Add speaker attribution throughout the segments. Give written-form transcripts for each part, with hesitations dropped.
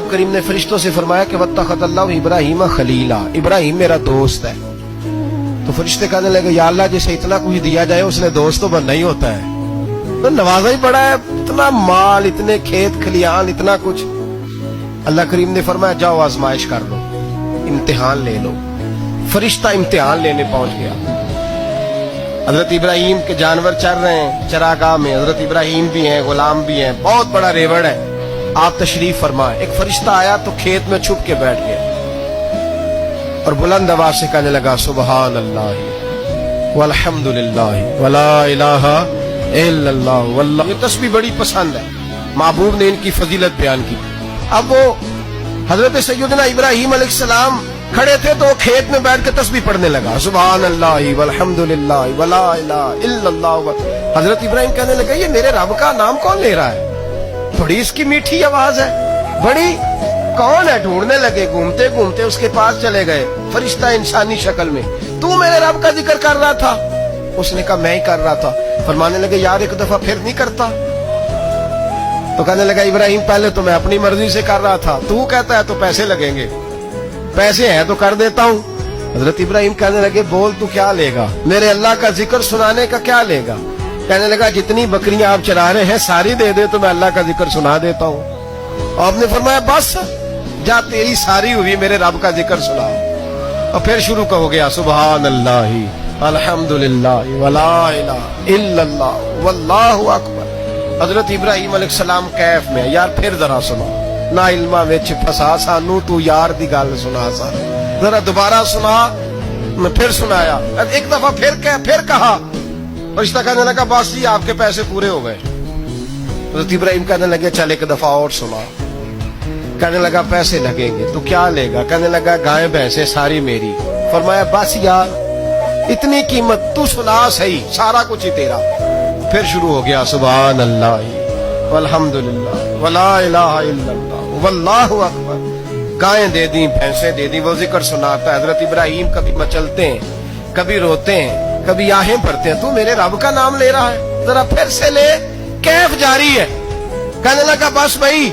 Speaker 1: اب کریم نے فرشتوں سے فرمایا کہ وَاتَّخَذَ اللَّهُ إِبْرَاهِيمَ خَلِيلًا، ابراہیم میرا دوست ہے۔ تو فرشتے کہنے لگے یا اللہ جسے اتنا کچھ دیا جائے اس نے دوست تو بننا ہی ہوتا ہے، تو نوازا ہی پڑا ہے، اتنا مال، اتنے کھیت کھلیان، اتنا کچھ۔ اللہ کریم نے فرمایا جاؤ آزمائش کر لو، امتحان لے لو۔ فرشتہ امتحان لینے پہنچ گیا۔ حضرت ابراہیم کے جانور چر رہے ہیں چراگاہ میں، حضرت ابراہیم بھی ہیں، غلام بھی ہیں، بہت بڑا ریوڑ ہے۔ آپ تشریف فرمائیں۔ ایک فرشتہ آیا تو کھیت میں چھپ کے بیٹھ گیا اور بلند آواز سے کہنے لگا سبحان اللہ والحمد للہ ولا الہ الا اللہ واللہ۔ یہ تسبیح بڑی پسند ہے، محبوب نے ان کی فضیلت بیان کی۔ اب وہ حضرت سیدنا ابراہیم علیہ السلام کھڑے تھے تو وہ کھیت میں بیٹھ کے تسبیح پڑھنے لگا سبحان اللہ والحمد للہ ولا الہ الا اللہ۔ حضرت ابراہیم کہنے لگا یہ میرے رب کا نام کون لے رہا ہے؟ بڑی اس کی میٹھی آواز ہے، بڑی کون ہے؟ ڈھونڈنے لگے، گھومتے گھومتے اس کے پاس چلے گئے، فرشتہ انسانی شکل میں۔ تو میرے رب کا ذکر کر رہا تھا؟ اس نے کہا میں ہی کر رہا تھا۔ فرمانے لگے یار ایک دفعہ پھر نہیں کرتا؟ تو کہنے لگا ابراہیم پہلے تو میں اپنی مرضی سے کر رہا تھا، تو کہتا ہے تو پیسے لگیں گے، پیسے ہیں تو کر دیتا ہوں۔ حضرت ابراہیم کہنے لگے بول تو کیا لے گا؟ میرے اللہ کا ذکر سنانے کا کیا لے گا؟ کہنے لگا جتنی بکریاں آپ چرا رہے ہیں ساری دے دے تو میں اللہ کا ذکر سنا دیتا ہوں۔ اور آپ نے فرمایا بس جا تیری ساری ہوئی میرے رب کا ذکر سنا۔ اور پھر شروع ہو گیا سبحان اللہ الحمد للہ ولا الہ الا اللہ واللہ اکبر۔ حضرت ابراہیم علیہ السلام کیف میں یار پھر ذرا سنا، نا علما وچ پھسا سانو تو یار دی گل سنا سا، ذرا دوبارہ سنا۔ میں پھر سنایا، ایک دفعہ پھر کہا۔ فرشتہ کہنے لگا بس جی آپ کے پیسے پورے ہو گئے۔ حضرت ابراہیم کہنے لگے چل ایک دفعہ اور سنا۔ کہنے لگا پیسے لگیں گے تو کیا لے گا؟ کہنے لگا گائے بھینسیں ساری میری۔ فرمایا بس یار اتنی قیمت، تو سنا صحیح، سارا کچھ ہی تیرا۔ پھر شروع ہو گیا سبحان اللہ والحمد للہ ولا الہ الا اللہ واللہ اکبر۔ گائیں دے دی، بھینسیں دے دی، وہ ذکر سناتا ہے۔ حضرت ابراہیم کبھی مچلتے ہیں، کبھی روتے ہیں، کبھی آہیں بھرتے ہیں۔ تو میرے رب کا نام لے رہا ہے، ذرا پھر سے لے۔ کیف جاری ہے۔ کہنے لگا بس بھائی۔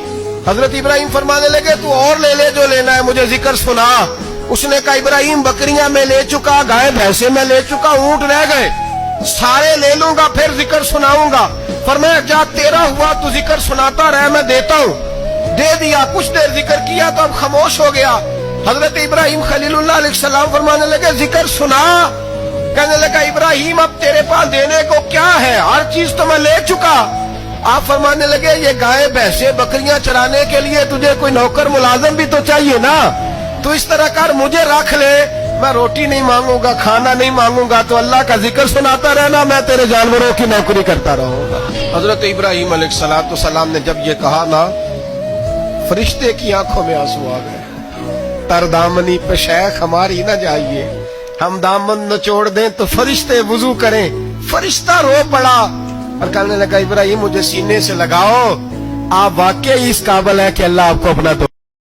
Speaker 1: حضرت ابراہیم فرمانے لگے تو اور لے لے جو لینا ہے، مجھے ذکر سنا۔ اس نے کہا ابراہیم بکریاں میں لے چکا، گائے بھینسیں میں لے چکا، اونٹ رہ گئے، سارے لے لوں گا پھر ذکر سناؤں گا۔ فرمایا جا تیرا ہوا تو ذکر سناتا رہ، میں دیتا ہوں۔ دے دیا، کچھ دیر ذکر کیا تو اب خاموش ہو گیا۔ حضرت ابراہیم خلیل اللہ علیہ السلام فرمانے لگے ذکر سنا۔ کہنے لگا ابراہیم اب تیرے پاس دینے کو کیا ہے؟ ہر چیز تو میں لے چکا۔ آپ فرمانے لگے یہ گائے بھینسیں بکریاں چرانے کے لیے تجھے کوئی نوکر ملازم بھی تو چاہیے نا، تو اس طرح کر مجھے رکھ لے، میں روٹی نہیں مانگوں گا، کھانا نہیں مانگوں گا، تو اللہ کا ذکر سناتا رہنا، میں تیرے جانوروں کی نوکری کرتا رہوں گا۔ حضرت ابراہیم علیہ السلام نے جب یہ کہا نا، فرشتے کی آنکھوں میں آنسو آ گئے۔ تر دامنی پہ شیخ ہماری نہ جائیے، ہم دامن نچوڑ دیں تو فرشتے وضو کریں۔ فرشتہ رو پڑا اور کہنے لگا ابراہیم مجھے سینے سے لگاؤ، آپ واقعی اس قابل ہے کہ اللہ آپ کو اپنا